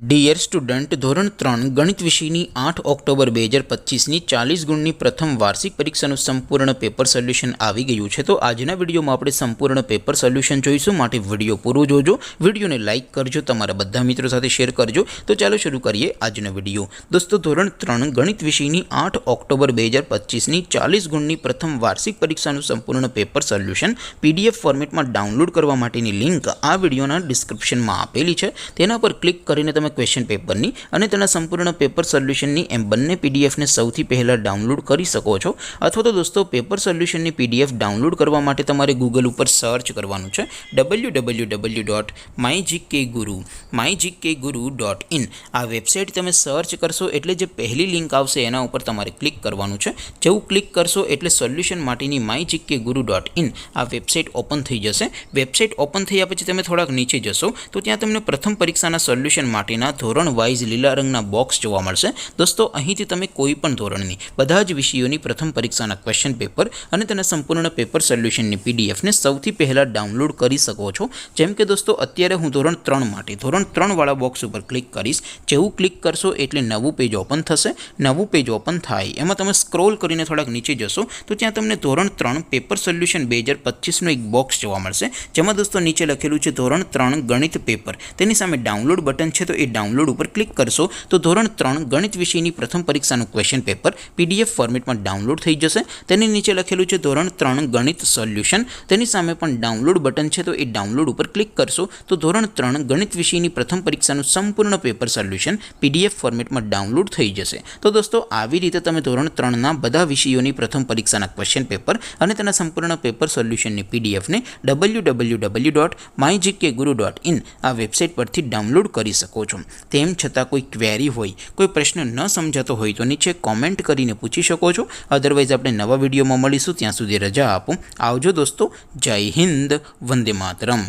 Dear student, ધોરણ 3 ગણિત વિષયની 8 ઓક્ટોબર 2025ની 40 ગુણની પ્રથમ વાર્ષિક પરીક્ષાનું સંપૂર્ણ પેપર સોલ્યુશન આવી ગયું છે। તો આજના વિડીયોમાં આપણે સંપૂર્ણ પેપર સોલ્યુશન જોઈશું, માટે વિડીયો પૂરો જોજો, વિડીયોને લાઇક કરજો, તમારા બધા મિત્રો સાથે શેર કરજો। તો ચાલો શરૂ કરીએ આજનો વિડીયો। દોસ્તો, ધોરણ 3 ગણિત વિષયની 8 ઓક્ટોબર 2025ની 40 ગુણની પ્રથમ વાર્ષિક પરીક્ષાનું સંપૂર્ણ પેપર સોલ્યુશન PDF ફોર્મેટમાં ડાઉનલોડ કરવા માટેની લિંક આ વિડીયોના ડિસ્ક્રિપ્શનમાં આપેલી છે। તેના પર ક્લિક કરીને તમે ક્વેશ્ચન પેપરની અને તેના સંપૂર્ણ પેપર સોલ્યુશનની એમ બંને પીડીએફને સૌથી પહેલાં ડાઉનલોડ કરી શકો છો। અથવા તો દોસ્તો, પેપર સોલ્યુશનની PDF ડાઉનલોડ કરવા માટે તમારે ગૂગલ ઉપર સર્ચ કરવાનું છે www.mygkguru.in। આ વેબસાઇટ તમે સર્ચ કરશો એટલે જે પહેલી લિંક આવશે એના ઉપર તમારે ક્લિક કરવાનું છે। જેવું ક્લિક કરશો એટલે સોલ્યુશન માટેની mygkguru.in આ વેબસાઇટ ઓપન થઈ જશે। વેબસાઇટ ઓપન થયા પછી તમે થોડાક નીચે જશો તો ત્યાં તમને પ્રથમ પરીક્ષાના સોલ્યુશન માટેના ધોરણ વાઇઝ લીલા રંગના બોક્સ જોવા મળશે। દોસ્તો, અહીંથી તમે કોઈ પણ ધોરણની બધા જ વિષયોની પ્રથમ પરીક્ષાના ક્વેશ્ચન પેપર અને તેના સંપૂર્ણ પેપર સોલ્યુશનની પીડીએફને સૌથી પહેલાં ડાઉનલોડ કરી શકો છો। જેમ કે દોસ્તો, અત્યારે હું ધોરણ 3 માટે ધોરણ 3 વાળા બોક્સ ઉપર ક્લિક કરીશ। જેવું ક્લિક કરશો એટલે નવું પેજ ઓપન થશે। નવું પેજ ઓપન થાય એમાં તમે સ્ક્રોલ કરીને થોડાક નીચે જશો તો ત્યાં તમને ધોરણ 3 પેપર સોલ્યુશન 2025નું એક બોક્સ જોવા મળશે, જેમાં દોસ્તો નીચે લખેલું છે ધોરણ 3 ગણિત પેપર। તેની સામે ડાઉનલોડ બટન છે, તો એ ડાઉનલોડ ઉપર ક્લિક કરશો તો ધોરણ 3 ગણિત વિષયની પ્રથમ પરીક્ષાનું ક્વેશ્ચન પેપર PDF ફોર્મેટમાં ડાઉનલોડ થઈ જશે। તેની નીચે લખેલું છે ધોરણ 3 ગણિત સોલ્યુશન, તેની સામે પણ ડાઉનલોડ બટન છે, તો એ ડાઉનલોડ ઉપર ક્લિક કરશો તો ધોરણ 3 ગણિત વિષયની પ્રથમ પરીક્ષાનું સંપૂર્ણ પેપર સોલ્યુશન PDF ફોર્મેટમાં ડાઉનલોડ થઈ જશે। તો દોસ્તો, આવી રીતે તમે ધોરણ 3ના બધા વિષયોની પ્રથમ પરીક્ષાના ક્વેશ્ચન પેપર અને તેના સંપૂર્ણ પેપર સોલ્યુશનની PDFને www.mygkguru.in આ વેબસાઇટ પરથી ડાઉનલોડ કરી શકો છો। તેમ છતાં કોઈ ક્વેરી હોય, કોઈ પ્રશ્ન ન સમજાતો હોય તો નીચે કોમેન્ટ કરીને પૂછી શકો છો। અદરવાઇઝ આપણે નવા વિડીયોમાં મળીશું, ત્યાં સુધી રજા આપો। આવજો દોસ્તો, જય હિન્દ, વંદે માતરમ।